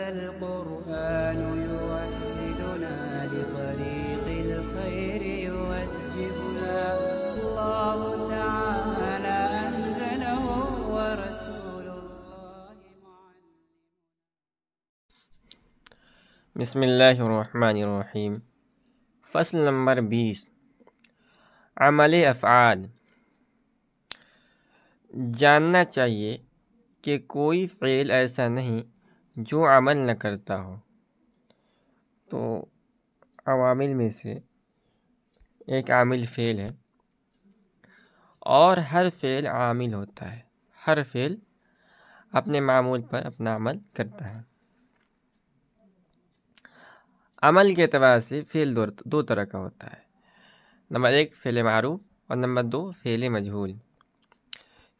هذا القرآن يوحدنا لطريق الخير يوجهنا الله تعالى أنزله ورسول الله معلم. بسم اللہ الرحمن الرحیم۔ فصل نمبر 20 عمل افعال۔ جاننا چاہیے کہ کوئی فعل ایسا نہیں جو عمل نہ کرتا ہو۔ تو عوامل میں سے ایک عامل فعل ہے، اور ہر فعل عامل ہوتا ہے۔ ہر فعل اپنے معمول پر اپنا عمل کرتا ہے۔ عمل کے اعتبار سے فعل دو طرح کا ہوتا ہے۔ نمبر 1 فعل معروف اور نمبر 2 فعل مجہول۔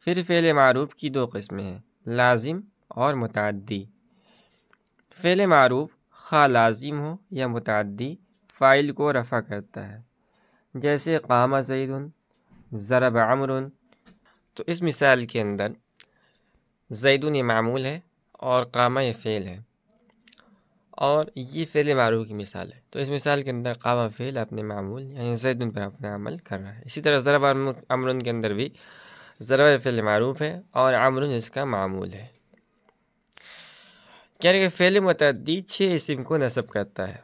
پھر فعل معروف کی 2 قسمیں ہیں، لازم اور متعدی۔ فعل معروف خواہ لازم ہو یا متعدی فاعل کو رفع کرتا ہے، جیسے قام زید، ضرب عمر۔ تو اس مثال کے اندر زید یہ معمول ہے اور قام یہ فعل ہے، اور یہ فعل معروف کی مثال ہے۔ تو اس مثال کے اندر قام فعل اپنے معمول یعنی زید پر اپنا عمل کر رہا ہے۔ اسی طرح ضرب عمر کے اندر بھی ضرب فعل معروف ہے اور عمر اس کا معمول ہے۔ کہہ رہے کہ فعل متعدی 6 اسم کو نصب کرتا ہے،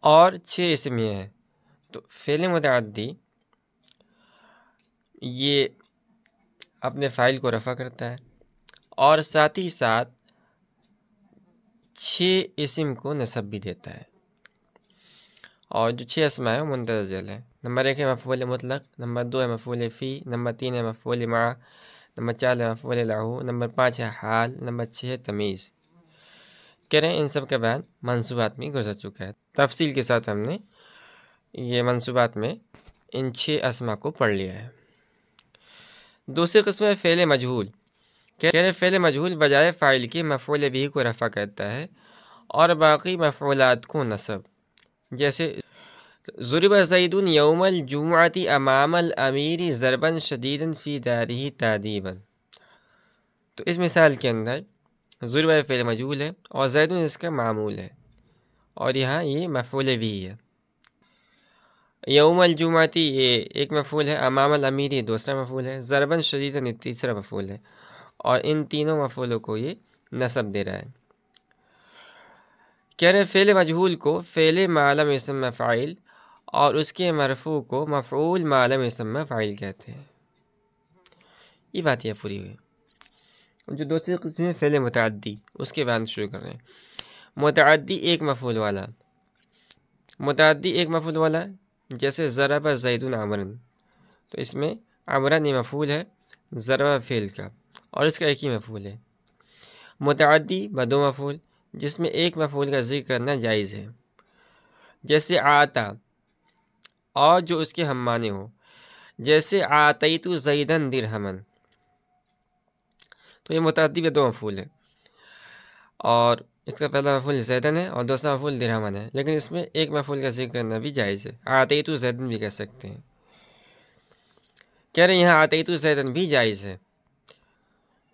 اور 6 اسم یہ ہیں۔ تو فعل متعدی یہ اپنے فاعل کو رفع کرتا ہے، اور ساتھ ہی ساتھ 6 اسم کو نصب بھی دیتا ہے، اور جو 6 اسماء ہیں وہ مندرجل ہیں۔ نمبر 1 ہے مفعول مطلق، نمبر 2 ہے مفعول فی، نمبر 3 ہے مفعول مع، نمبر 4 ہے مفعول لہ، نمبر 5 ہے حال، نمبر 6 ہے تمیز۔ کہہ رہے ہیں ان سب کا بیان منصوبات میں گزر چکا ہے، تفصیل کے ساتھ ہم نے یہ منصوبات میں ان 6 اسماء کو پڑھ لیا ہے۔ دوسری قسم ہے فعل مجہول۔ کہہ رہے فعل مجہول بجائے فاعل کے مفعول بھی کو رفع کرتا ہے اور باقی مفعولات کو نصب، جیسے ضرب زید یوم الجمعۃ امام الامیر ضربا شدیدا فی دارہ تادیبا۔ تو اس مثال کے اندر ضرب فعل مجہول ہے اور زید اس کا معمول ہے، اور یہاں یہ مفعول بھی ہے۔ یوم الجمعۃ یہ ایک مفعول ہے، امام الامیر یہ دوسرا مفعول ہے، ضربا شدیدا یہ تیسرا مفعول ہے، اور ان تینوں مفعولوں کو یہ نصب دے رہا ہے۔ کہہ رہے فعل مجہول کو فعل ما لم یسمى فاعل اور اس کے مرفوع کو مفعول ما لم یسمى فاعل کہتے ہیں۔ یہ بات یہ پوری ہوئی۔ جو دوسری قسم ہے فعل متعدی، اس کے بعد شروع کر رہے ہیں۔ متعدی ایک مفعول والا۔ متعدی ایک مفعول والا جیسے ضرب زید عمرا، تو اس میں عمرا یہ مفعول ہے ضرب فعل کا، اور اس کا ایک ہی مفعول ہے۔ متعدی بدو مفعول جس میں ایک مفعول کا ذکر کرنا جائز ہے، جیسے آتا، اور جو اس کے ہم معنی ہو، جیسے آتیت زیدا درہما۔ تو یہ متعدی بدو مفعول ہے، اور اس کا پہلا مفعول زیدن ہے اور دوسرا مفعول درہمن ہے، لیکن اس میں ایک مفعول کا ذکر کرنا بھی جائز ہے، آتیت زیدن بھی کہہ سکتے ہیں۔ کہہ رہے ہیں یہاں آتیت زیدن بھی جائز ہے۔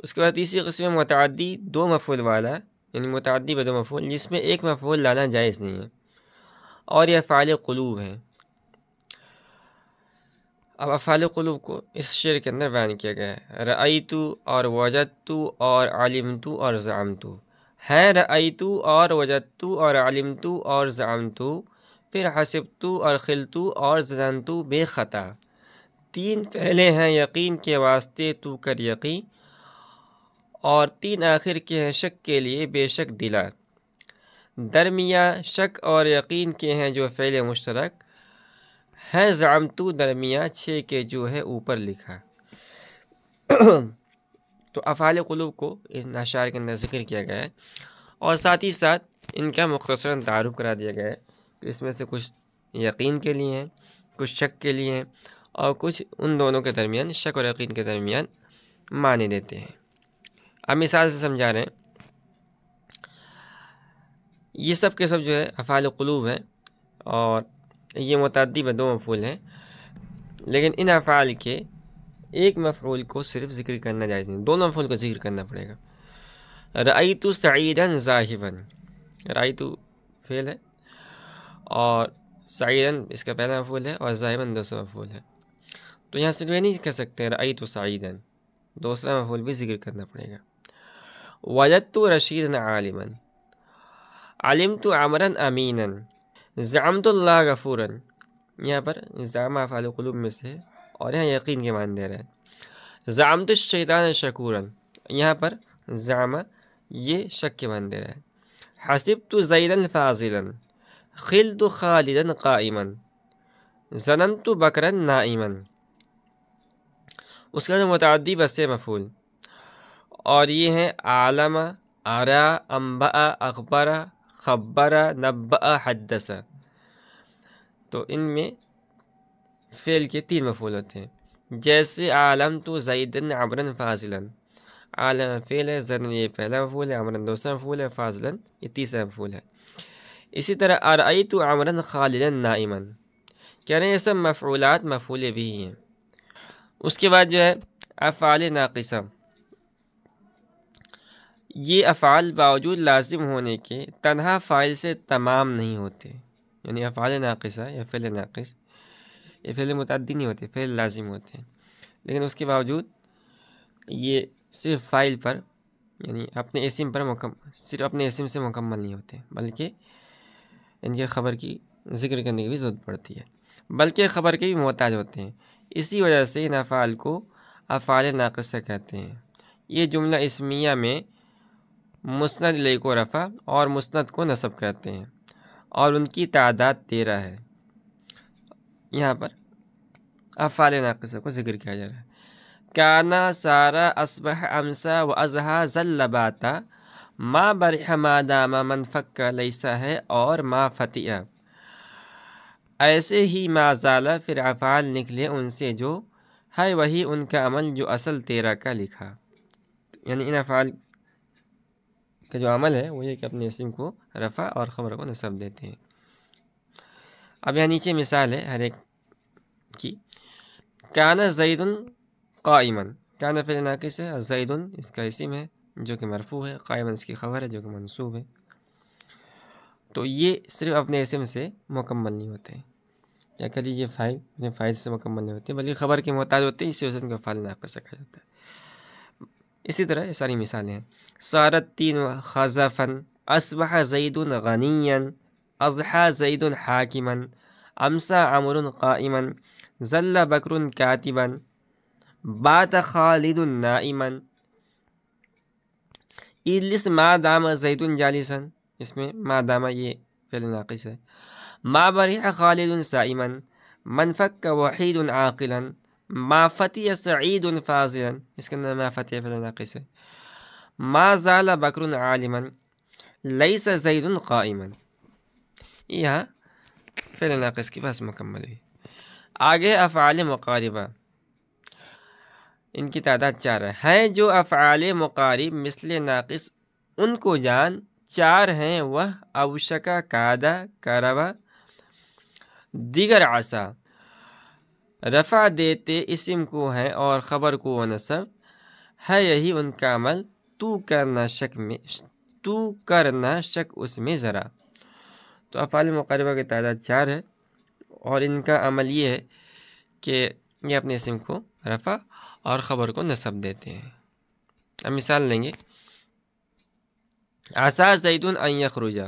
اس کے بعد تیسری قسم متعدی 2 مفعول والا، یعنی متعدی بدو مفعول جس میں ایک مفعول لانا جائز نہیں ہے، اور یہ افعال قلوب ہیں۔ اب افعال قلوب کو اس شعر کے اندر بیان کیا گیا ہے۔ رأیت اور وجدت اور علمت اور زعمت ہے، رأیت اور وجدت اور علمت اور زعمت، پھر حسبت اور خلت اور ظننت بے خطا۔ 3 پہلے ہیں یقین کے واسطے تو کر یقین، اور 3 آخر کے ہیں شک کے لیے بے شک دلا۔ درمیاں شک اور یقین کے ہیں جو فعل مشترک ہے، زعمت درمیاں 6 کے جو ہے اوپر لکھا۔ تو افعال قلوب کو ان اشعار کے اندر ذکر کیا گیا ہے، اور ساتھ ہی ساتھ ان کا مختصراً تعارف کرا دیا گیا ہے کہ اس میں سے کچھ یقین کے لیے ہیں، کچھ شک کے لیے ہیں، اور کچھ ان دونوں کے درمیان شک اور یقین کے درمیان معنی دیتے ہیں۔ اب مثال سے سمجھا رہے ہیں۔ یہ سب کے سب جو ہے افعال قلوب ہیں، اور یہ متعدی میں 2 مفعول ہیں، لیکن ان افعال کے ایک مفعول کو صرف ذکر کرنا جائز نہیں، دونوں مفعول کو ذکر کرنا پڑے گا۔ رأیت سعیدا ذاہبا، رأیت فعل ہے اور سعیدا اس کا پہلا مفعول ہے اور ذاہبا دوسرا مفعول ہے، تو یہاں صرف یہ نہیں کہہ سکتے رأیت سعیدا، دوسرا مفعول بھی ذکر کرنا پڑے گا۔ وجدت رشیدا عالما، علمت عمرا امینا، زعمت اللہ غفورا، یہاں پر زعم افعال قلوب میں سے اور یہاں یقین کے معنی دے رہا ہے۔ زعمت الشیطان شکورا، یہاں پر زعم یہ شک کے معنی دے رہا ہے۔ حسبت زیدا فاضلا، خلت خالدا قائما، ظننت بکرا نائما، اس کا متعدی بستے مفعول، اور یہ ہیں عالم، ارا، انبأ، اخبر، خبر، نبأ، حدث، تو ان میں فعل کے 3 مفعول ہوتے ہیں، جیسے علمت زیدا عمرا فاضلا، عالم فعل ہے، زیدا یہ پہلا مفعول ہے، عمرا دوسرا مفعول ہے، فاضلا یہ تیسرا مفعول ہے۔ اسی طرح ارأیت عمرا خالدا نائما، کہہ رہے ہیں یہ سب مفعولات مفعول بھی ہیں۔ اس کے بعد جو ہے افعال ناقصہ، یہ افعال باوجود لازم ہونے کے تنہا فاعل سے تمام نہیں ہوتے، یعنی افعال ناقصہ یا فعل ناقص یہ فعل متعدی نہیں ہوتے، فعل لازم ہوتے ہیں، لیکن اس کے باوجود یہ صرف فاعل پر یعنی اپنے اسم پر صرف اپنے اسم سے مکمل نہیں ہوتے، بلکہ ان کے خبر کی ذکر کرنے کی بھی ضرورت پڑتی ہے، بلکہ خبر کے بھی محتاج ہوتے ہیں۔ اسی وجہ سے ان افعال کو افعال ناقصہ کہتے ہیں۔ یہ جملہ اسمیہ میں مسند الیہ کو رفع اور مسند کو نصب کرتے ہیں، اور ان کی تعداد 13 ہے۔ یہاں پر افعال ناقصہ کو ذکر کیا جا رہا ہے۔ کانا، سارا، اصبح، امسا و اضحیٰ، ظل، باتا، ما برح، ما دام، من فک، لیسا ہے، اور ما فتح۔ ایسے ہی ما زالہ پھر افعال نکلے ان سے جو ہے وہی ان کا عمل جو اصل 13 کا لکھا، یعنی ان افعال کا جو عمل ہے وہ یہ کہ اپنے اسم کو رفع اور خبر کو نصب دیتے ہیں۔ اب یہاں نیچے مثال ہے ہر ایک کی۔ کانا زید قائما، کانا فعل ناقص ہے، زید اس کا اسم ہے جو کہ مرفوع ہے، قائما اس کی خبر ہے جو کہ منصوب ہے، تو یہ صرف اپنے اسم سے مکمل نہیں ہوتے، کیا کہہ لیجیے فاعل سے مکمل نہیں ہوتے بلکہ خبر کے محتاج ہوتے ہیں، اسی وجہ سے ان کا افعال ناقصہ کہا جاتا ہے۔ اسی طرح یہ ساری مثالیں ہیں۔ صارت الطین خزفا، اصبح زید غنیا، اضحى زید حاکما، امسى عمرو قائما، ظل بکر کاتبا، بات خالد نائما۔ اجلس ما دام زید جالسا، اس میں ما دام یہ فعل ناقص ہے۔ ما برح خالد صائما، من فک وحید عاقلا، ما فتح سعید فاضلا، اس کے اندر ما فتح فعل ناقص ہے۔ ما زال بکر عالما، لیس زید قائما، یہاں فعل ناقص کی بحث مکمل ہوئی۔ آگے افعال مقاربہ، ان کی تعداد 4 ہے جو افعال مقارب مثل ناقص ان کو جان، 4 ہیں وہ اوشکا، کادا، کربا، دیگر عصا، رفع دیتے اسم کو ہیں اور خبر کو و نصب ہے یہی ان کا عمل، تو کرنا شک اس میں ذرا۔ تو افعال مقاربہ کی تعداد 4 ہے اور ان کا عمل یہ ہے کہ یہ اپنے اسم کو رفع اور خبر کو نصب دیتے ہیں۔ اب مثال لیں گے۔ عسى زید ان یخرج،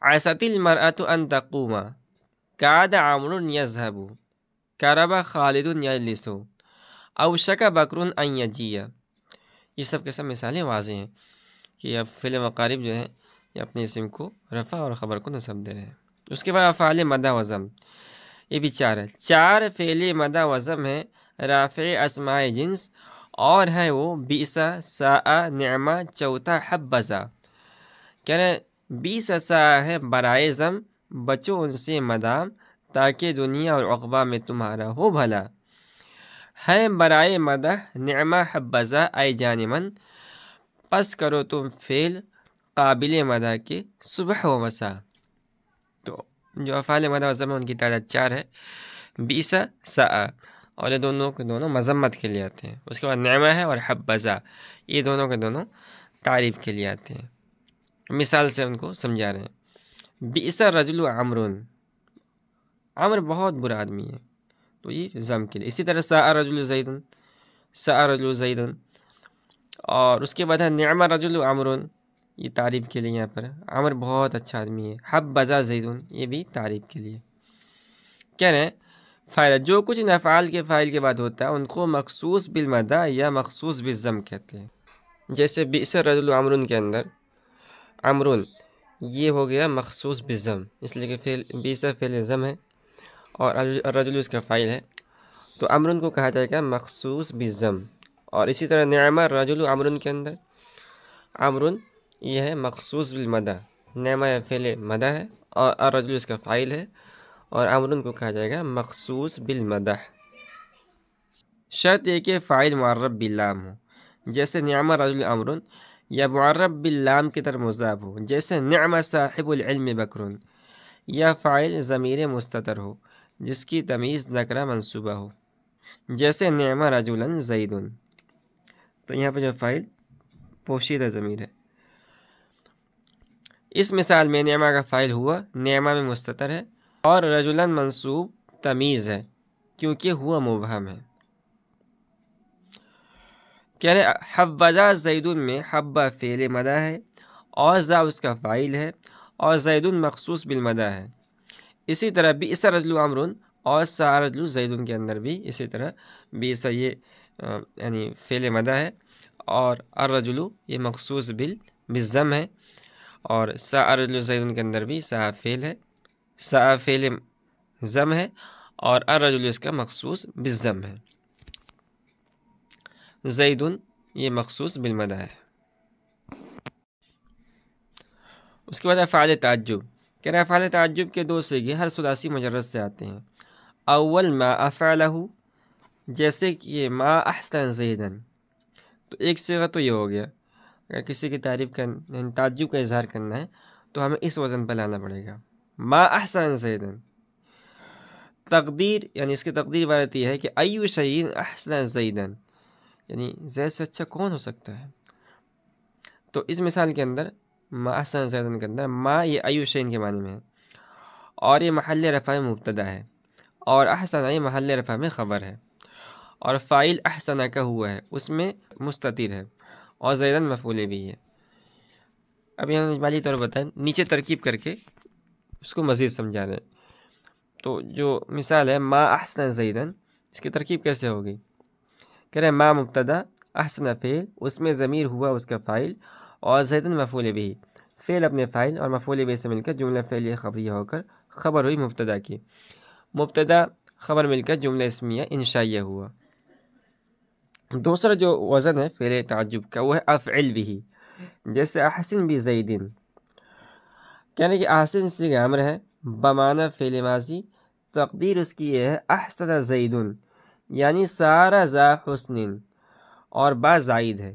عست المرأة ان تقوم، کاد عمرو یذهب، کرب خالد یجلس، اوشک بکر ان یجیء۔ یہ سب کے سب مثالیں واضح ہیں کہ اب فعل مقارب جو ہیں یہ اپنے اسم کو رفع اور خبر کو نصب دے رہے ہیں۔ اس کے بعد افعال مدح و ضم، یہ بھی 4 ہے۔ 4 فعل مدح و ضم ہیں رافع اسماء جنس اور ہے وہ بیسا، ساء، نعمہ، چوتھا حبذا۔ کہہ رہے ہیں بیسا ساء ہے برائے ضم، بچو ان سے مدام تاکہ دنیا اور عقبہ میں تمہارا ہو بھلا، ہے برائے مدح نعمہ حبذا اے جان من، پس کرو تم فعل قابل مدح کے صبح و مسا۔ تو جو افعال مدح و ضم ان کی تعداد 4 ہے، بیسا، ساء، اور یہ دونوں کے دونوں مذمت کے لیے آتے ہیں۔ اس کے بعد نعمہ ہے اور حبذا، یہ دونوں کے دونوں تعریف کے لیے آتے ہیں۔ مثال سے ان کو سمجھا رہے ہیں۔ بئس الرجل عمرو، عمر بہت برا آدمی ہے، تو یہ ضم کے لیے۔ اسی طرح ساء الرجل زید، ساء الرجل زید، اور اس کے بعد ہے نعم الرجل عمرو، یہ تعریف کے لیے یہاں پر عمر بہت اچھا آدمی ہے۔ حبذا زید، یہ بھی تعریف کے لیے۔ کہہ رہے ہیں فاعل، جو کچھ ان افعال کے فاعل کے بعد ہوتا ہے ان کو مخصوص بالمدح یا مخصوص بالضم کہتے ہیں۔ جیسے بئس الرجل عمرو کے اندر عمرون یہ ہو گیا مخصوص بالضم، اس لیے کہ فعل بئس فعل ضم ہے اور الرجل اس کا فاعل ہے، تو عمرون کو کہا جائے گا مخصوص بالضم۔ اور اسی طرح نعم الرجل عمرون کے اندر عمرون یہ ہے مخصوص بالمدح، نعمہ فعل مدح ہے اور الرجل اس کا فاعل ہے، اور عمرون کو کہا جائے گا مخصوص بالمدح۔ شرط یہ کہ فاعل معرب باللام ہو، جیسے نعم الرجل عمرون، یا معرب باللام کی طرف مضاف ہو، جیسے نعم صاحب العلم بکر، یا فاعل ضمیر مستتر ہو جس کی تمیز نکرہ منصوبہ ہو، جیسے نعم رجلا زید، تو یہاں پہ جو فاعل پوشیدہ ضمیر ہے۔ اس مثال میں نعمہ کا فاعل ہوا، نعمہ میں مستتر ہے، اور رجلا منصوب تمیز ہے کیونکہ ہوا مبہم ہے۔ کہہ رہے حبذا زید میں حبہ فعل مدح ہے اور ذا اس کا فاعل ہے اور زید مخصوص بالمدح ہے۔ اسی طرح بئس الرجل عمرو اور ساء الرجل زید کے اندر بھی اسی طرح بئس یہ یعنی فعل مدح ہے اور الرجل یہ مخصوص بالضم ہے، اور ساء الرجل زید کے اندر بھی ساء فعل ہے، ساء فعل ضم ہے اور الرجل اس کا مخصوص بالضم ہے۔ زید یہ مخصوص بالمدح ہے۔ اس کے بعد افعال تعجب، کہہ رہا ہے افعال تعجب کے دو صیغے ہر ثلاثی مجرد سے آتے ہیں۔ اول ما افعلہ، جیسے کہ ما احسن زیدن، تو ایک صیغہ تو یہ ہو گیا، اگر کسی کی تعریف کرنا تعجب کا اظہار کرنا ہے تو ہمیں اس وزن پر لانا پڑے گا، ما احسن زیدن۔ تقدیر یعنی اس کی تقدیر عبارت یہ ہے کہ ایو شیء احسن زیدن، یعنی زید سے اچھا کون ہو سکتا ہے۔ تو اس مثال کے اندر ما احسن زیدن کے اندر ما یہ ایو شیء کے معنی میں ہے، اور یہ محل رفع میں مبتدا ہے، اور احسن یہ محل رفع میں خبر ہے، اور فاعل احسن کا ہوا ہے اس میں مستتر ہے، اور زیدن مفعول بھی ہے۔ اب یہاں اجمالی طور پر بتائیں، نیچے ترکیب کر کے اس کو مزید سمجھا رہے ہیں۔ تو جو مثال ہے ما احسن زیدن، اس کی ترکیب کیسے ہوگی؟ کہہ رہے ہیں ما مبتدا، احسن فعل، اس میں ضمیر ہوا اس کا فاعل، اور زیدن مفعول بھی، فعل اپنے فاعل اور مفعول بھی سے مل کر جملہ فعلیہ خبریہ ہو کر خبر ہوئی مبتدا کی، مبتدا خبر مل کر جملہ اسمیہ انشائیہ ہوا۔ دوسرا جو وزن ہے فعل تعجب کا وہ ہے افعل بھی، جیسے احسن بزیدن، کہنے کہ احسن صیغہ امر ہے بمعنی فعل ماضی، تقدیر اس کی یہ ہے احسن زیدن، یعنی سارا ذا حسن، اور با زائد ہے،